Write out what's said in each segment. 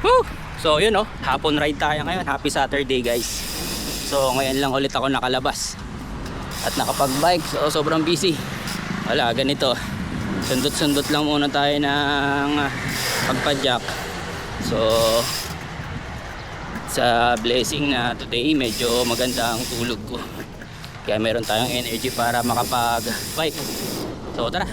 Woo! So yun oh, hapon ride tayo ngayon. Happy Saturday guys. So ngayon lang ulit ako nakalabas at nakapag-bike. So sobrang busy. Wala, ganito. Sundot-sundot lang muna tayo ng pagpadyak. So sa blessing na today, medyo maganda ang tulog ko. Kaya meron tayong energy para makapag-bike. So tara.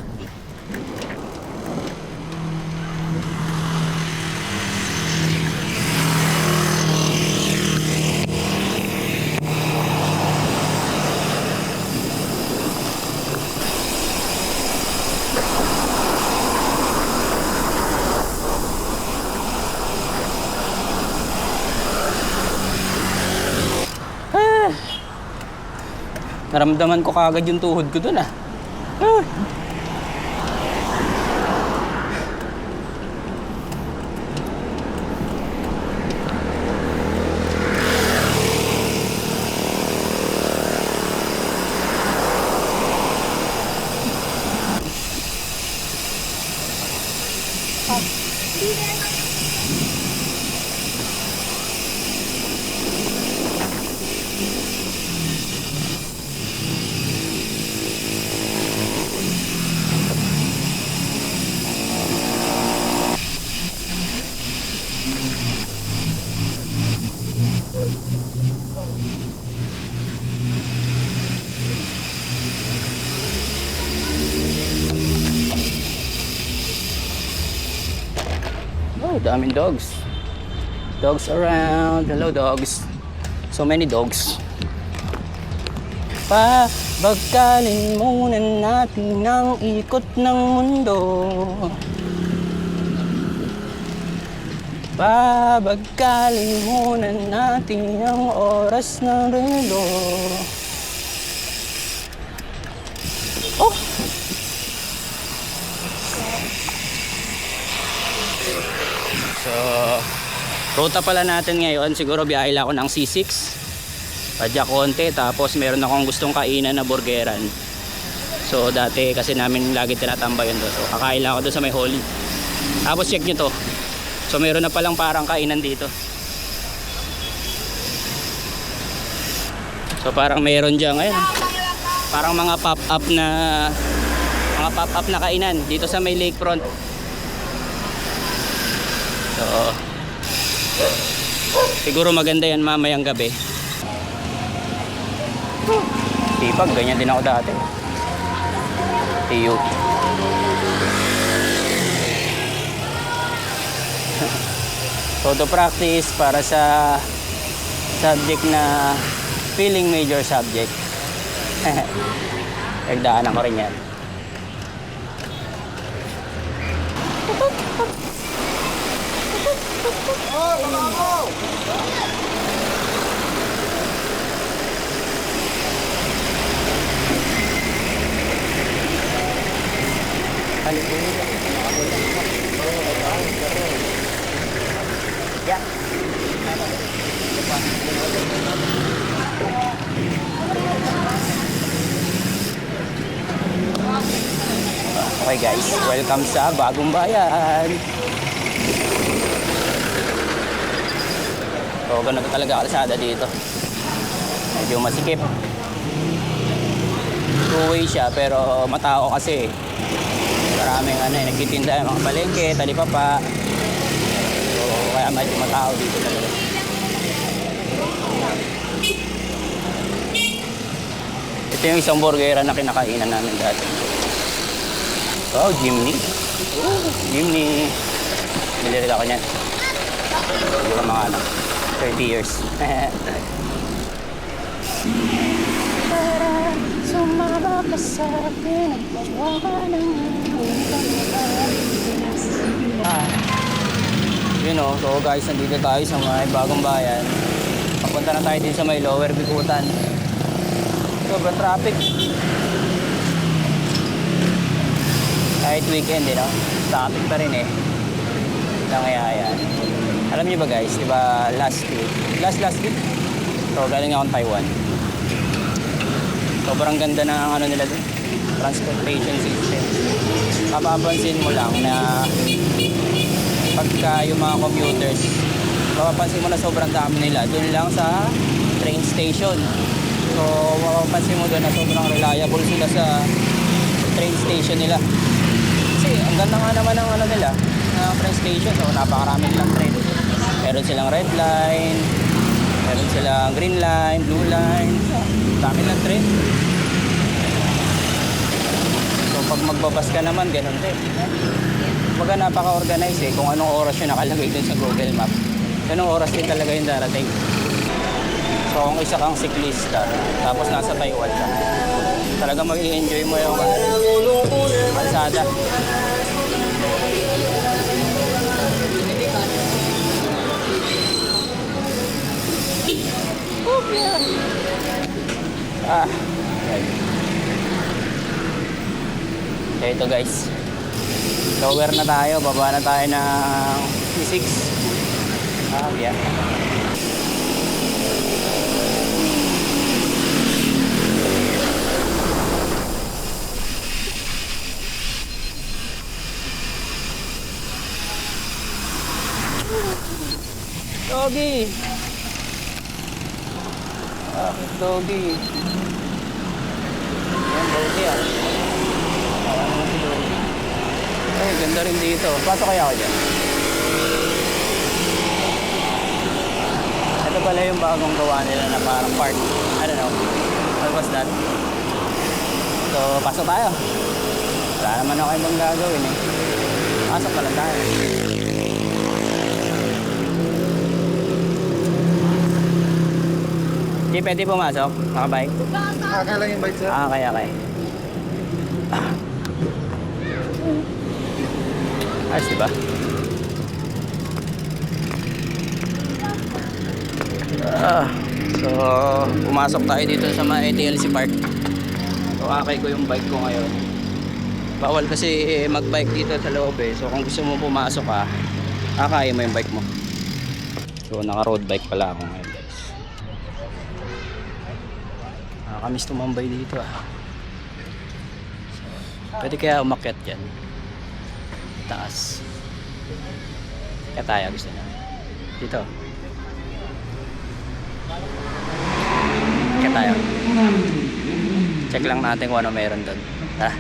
Naramdaman ko kagad yung tuhod ko dun ah. Oh, daming dogs. Dogs around. Hello dogs. So many dogs. Pabagkalin muna natin ang ikot ng mundo. Pabagkalin muna natin ang oras ng relo. Oh! So, ruta pala natin ngayon, siguro biyahe lang ako ng C6 padyak konti, tapos meron akong gustong kainan na burgeran. So dati kasi namin lagi tinatambayan doon, so kakain lang ako doon sa may Holy. Tapos check nyo to, so meron na palang parang kainan dito. So parang meron dyan ngayon, parang mga pop-up na kainan dito sa may lakefront. So, siguro maganda yan mamayang gabi. Sipag, ganyan din ako dati. Tiyo. So to practice para sa subject na feeling major subject. Nagdaanan ko rin yan. Okay guys, welcome sa Bagong Bayan. So ganito talaga kalsada dito. Medyo masikip. Two-way siya pero matao kasi. Maraming nagtitinda, mga palengke, talipapa. So kaya medyo matao dito talaga. Ito yung isang burgera na kinakainan namin dati. Wow, Jimny. Jimny. Bilhin ako niyan. Hindi ko mga 30 years. Para sumama ka sa akin, nagpawa ka ng you know, so guys, nandito tayo sa may Bagong Bayan. Papunta na tayo din sa may Lower Bikutan. Sobrang traffic. Kahit weekend, no? Traffic pa rin eh. Nangyayari. Alam niyo ba guys, di ba last week? So galing akong Taiwan. Sobrang ganda ng nila doon. Transportation system. Mapapansin mo lang na pagka yung mga commuters, mapapansin mo na sobrang dami nila doon lang sa train station. So mapapansin mo doon na sobrang reliable sila sa train station nila. Kasi ang ganda nga naman ng ano nila, na train station. So napakarami nilang train. Meron silang red line, meron silang green line, blue line. Dami ng train. So pag magbabas ka naman, ganun din. Kumbaga napaka-organize eh, kung anong oras yung nakalagay dun sa Google Map. Anong oras din talaga yung darating. So kung isa kang siklista, tapos nasa Taiwan ka, talaga mag-i-enjoy mo yung kalsada. Okay, ito guys. Lower na tayo, baba na tayo ng C6. Yeah. Doggy. Doggy. Yan, doggy ah. Ay, ganda rin dito. Pasok kaya ako dyan. Ito pala yung bagong gawa nila na parang park. I don't know. What was that? So, pasok tayo. Wala naman ako ibang gagawin eh. Pasok pala tayo. Hindi pwede pumasok? Nakabike? Kaya lang yung bike, sir. Kaya. Ayos, diba? So, pumasok tayo dito sa mga TLC Park. So, akay ko yung bike ko ngayon. Bawal kasi mag-bike dito sa loob eh. So, kung gusto mo pumasok ka, akay mo yung bike mo. So, naka-road bike pala ako ngayon, guys. Nakakamiss tumambay dito ah. So, pwede kaya umakyat dyan. Taas. Kaya tayo gusto niya. Dito. Kaya tayo. Check lang natin kung ano meron doon. Tara.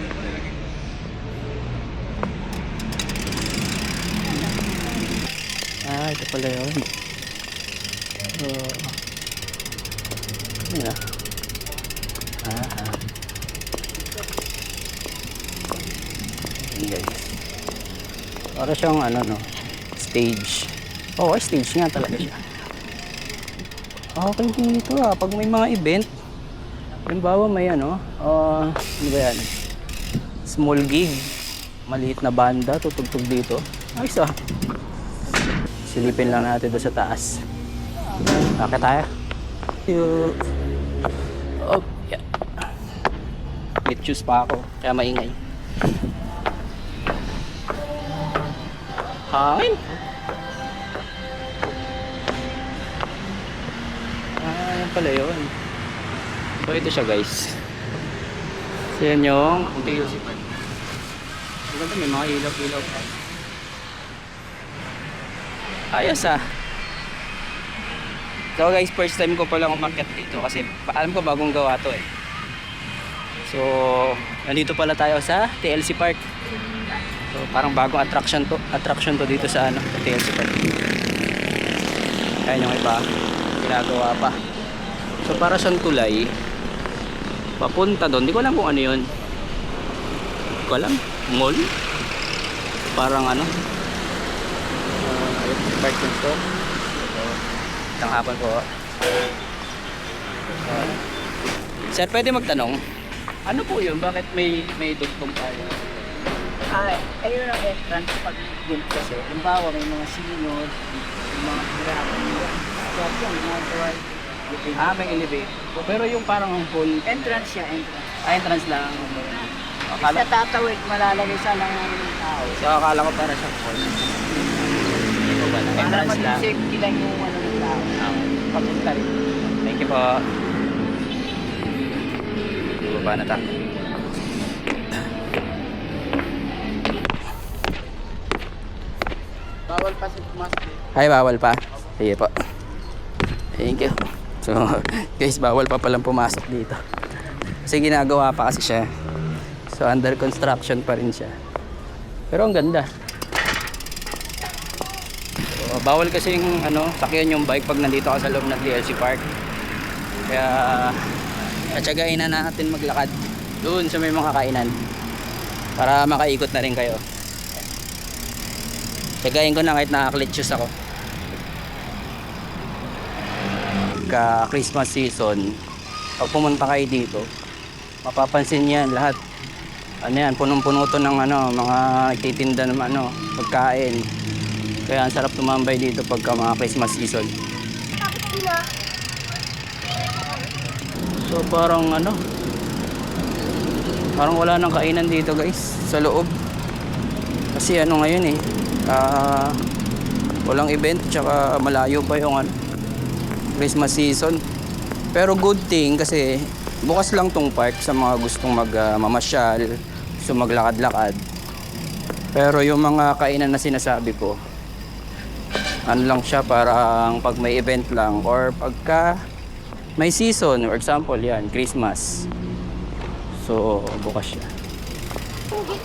Ito pala yun. Yun ah. Guys. Para siyang ano no, stage. Stage nga talaga siya. Okay dito ah, pag may mga event. Halimbawa may ano ba yan? Small gig. Maliit na banda, tutugtog dito. Ayos ah. Silipin lang natin doon sa taas. Bakit tayo? Yeah. May choose pa ako, kaya maingay. Hangin. Yan pala yun. So ito siya guys. So yan yung TLC Park. Maganda, may mga ilaw-ilaw pa. Ayos ah. So guys, first time ko palang umakyat dito kasi alam ko bagong gawa to eh. So nandito pala tayo sa TLC Park. So parang bagong attraction to dito sa TLC Park. Ayan yung iba, ginagawa pa. So para siyang tulay papunta doon. Di ko alam kung ano yun. Di ko alam. Mall? Parang ano? Department store. Itang hapon po. Sir, pwede magtanong? Ano po yun? Bakit may dugtong tayo? Ayun ang entrance pag guild kasi. Halimbawa may mga sinod, may mga hirapan nila. So, yung mga tuwal. May elevate. Pero yung parang whole Entrance siya, entrance. entrance lang. Sa tatawid, malalagay sa lang ng tao. So akala ko para sa hall. Ito ba? Para Entrance lang. mag-safety lang yung ano ng tao. Papunta rin. Thank you po. Baba na tayo. Bawal Ay, bawal pa. Sige po. Thank you. So, guys, bawal pa palang pumasok dito. Kasi ginagawa pa kasi siya. So, under construction pa rin siya. Pero ang ganda. So, bawal kasi yung sakyan yung bike pag nandito ka sa loob ng TLC Park. Kaya, atsagain na natin maglakad doon sa may mga kainan. Para makaikot na rin kayo. Tsagayin ko na kahit naka-clutch shoes ako. Christmas season, pag pumunta kayo dito, mapapansin yan lahat. Yan, punong-puno to ng mga nagtitinda ng pagkain. Kaya ang sarap tumambay dito pagka mga Christmas season. So parang parang wala nang kainan dito guys sa loob. Kasi ngayon walang event, tsaka malayo pa yung Christmas season. Pero good thing kasi bukas lang tong park sa mga gustong mamasyal, gusto maglakad-lakad. Pero yung mga kainan na sinasabi ko, lang siya parang pag may event lang or pagka may season, for example yan, Christmas. So bukas siya.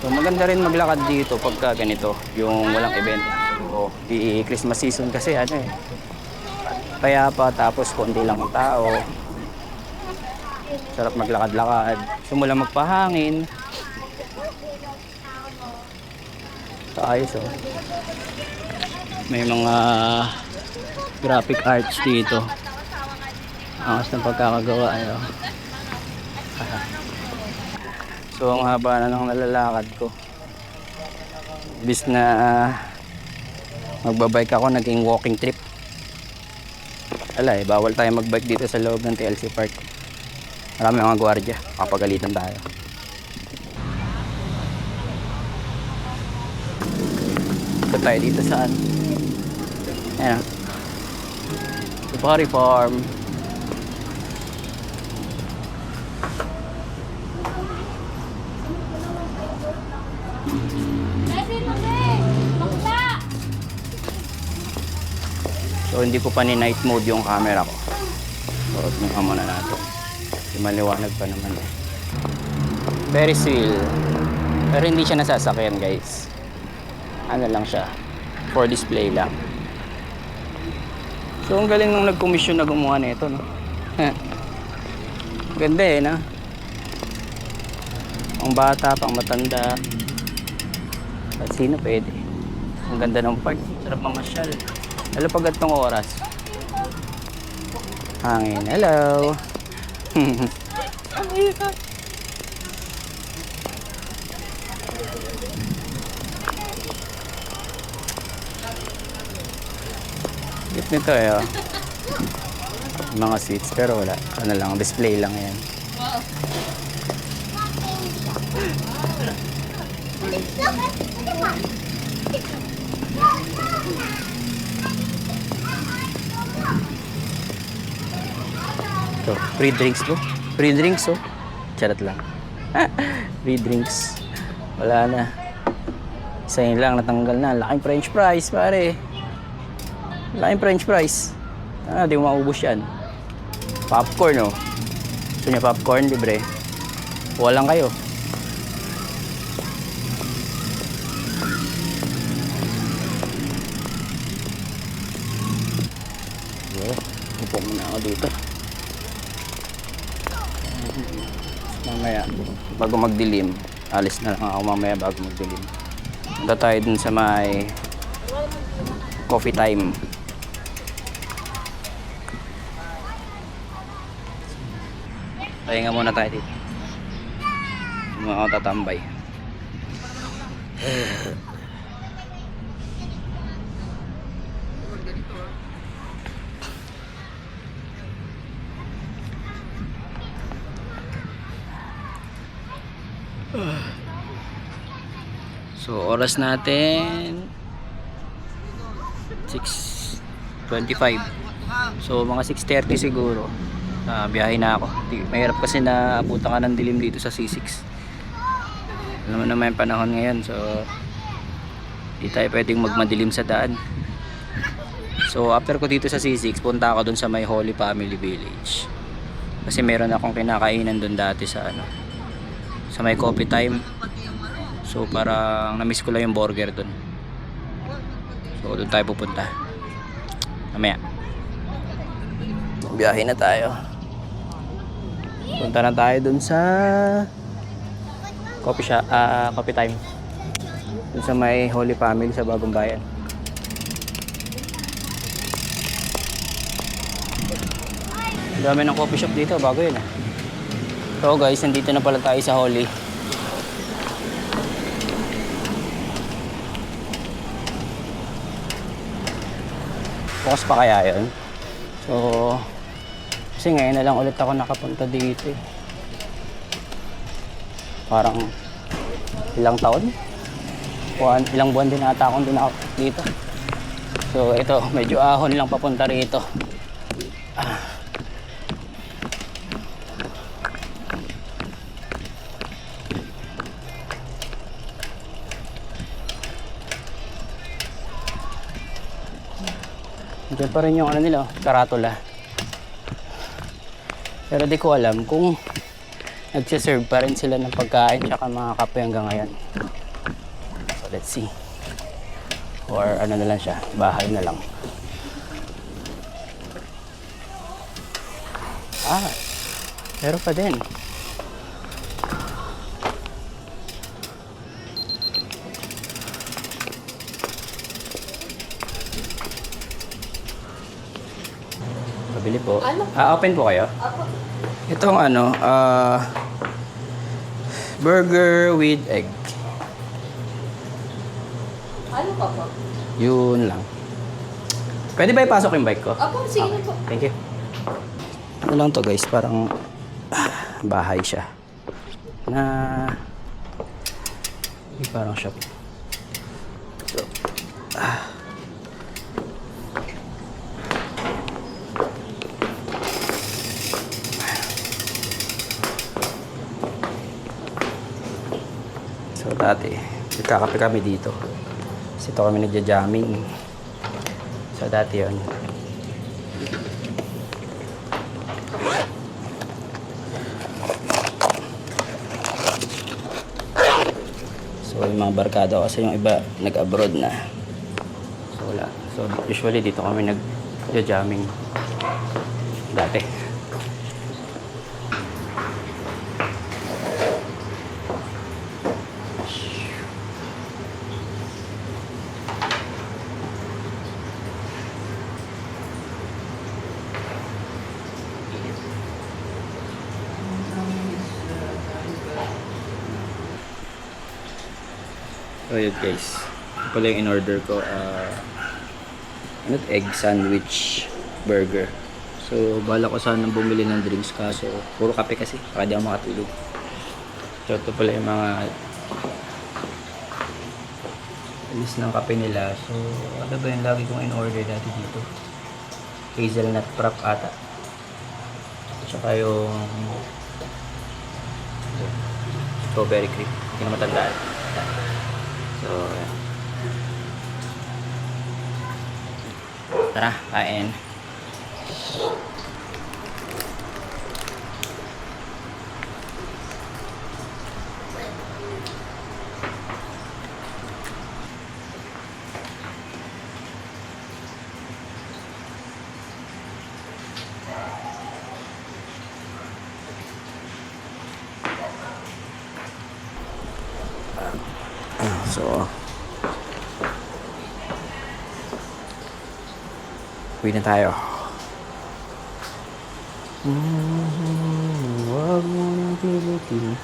So maganda rin maglakad dito pagka ganito, yung walang event. O di Christmas season kasi kaya pa, tapos konti lang ang tao. Sarap maglakad-lakad. Sumula magpahangin. So ayos May mga graphic arts dito. Angas ng pagkakagawa So ang haba na ng nalalakad ko. Bis na magbabike ako, naging walking trip. Bawal tayo magbike dito sa loob ng TLC Park. Marami mga gwardiya, kapagalitan tayo. Ito tayo dito saan? Ayan. Safari Farm. So hindi ko pa ni night mode yung camera ko. So tingnan muna natin. Maliwanag pa naman Ferris wheel. Pero hindi siya nasasakyan guys. Lang siya, for display lang. So ang galing nung nag-commission na gumawa nito, no? Ganda no? Ang bata, pang matanda. At sino pwede. Ang ganda ng park. Sarap mamasyal. Lalo pag atong oras. Hangin. Hello. Cute nito mga seats pero wala. Lang, display lang yan. So, free drinks bro. Free drinks Charot lang. Free drinks. Wala na. Isa yun lang natanggal na. Laking french fries pare. Laking french fries. Di mo maubos yan. Popcorn Gusto niya popcorn, libre. Walang kayo. Upo muna ako dito. Mamaya, bago magdilim, alis na lang ako mamaya bago magdilim. Punta tayo dun sa may coffee time. Pahinga muna tayo dito. Mga ako tatambay. So oras natin 6:25. So mga 6:30 siguro. Biyahe na ako. Mahirap kasi na abutan ka ng dilim dito sa C6. Alam mo naman yung panahon ngayon. So di tayo pwedeng magmadilim sa daan. So after ko dito sa C6, punta ako dun sa may Holy Family Village. Kasi meron akong kinakainan dun dati sa ano, sa may Coffee Time. So parang na-miss ko lang yung burger dun. So dun tayo pupunta. Mamaya. Biyahe na tayo. Punta na tayo dun sa Coffee Time. Dun sa may Holy Family sa Bagong Bayan. Ang dami ng coffee shop dito, bago yun. So guys, nandito na pala tayo sa Holy. Bukas pa kaya yun? So, kasi ngayon na lang ulit ako nakapunta dito eh. Parang ilang taon? Ilang buwan din ata akong din ako dito. So ito, medyo ahon lang papunta rito. Diyan pa rin yung ano nila, karatula. Pero di ko alam kung nagsiserve pa rin sila ng pagkain tsaka mga kape hanggang ngayon. So let's see. Or ano na lang siya, bahay na lang. Meron pa din. Pabili po. Open po kayo? Itong ano, burger with egg. Ano pa po? Yun lang. Pwede ba ipasok yung bike ko? Opo, sige na po. Thank you. Ano lang to guys, parang bahay siya. Parang shop. So, So dati, nagkakape kami dito. Kasi ito kami nagja-jamming. So dati yun. So yung mga barkada kasi yung iba nag-abroad na. So wala. So usually dito kami nagja-jamming. Dati. So yun guys, ito pala yung in-order ko, egg sandwich burger. So bala ko sanang bumili ng drinks kaso puro kape kasi, baka di ako makatulog. So ito pala yung mga list ng kape nila. So ano ba yung lagi kong in-order dati dito? Hazelnut frap ata. Tsaka yung strawberry cream, hindi na matandaan. So, tara, kain. So, uwi na tayo. Huwag mo nang pilutin.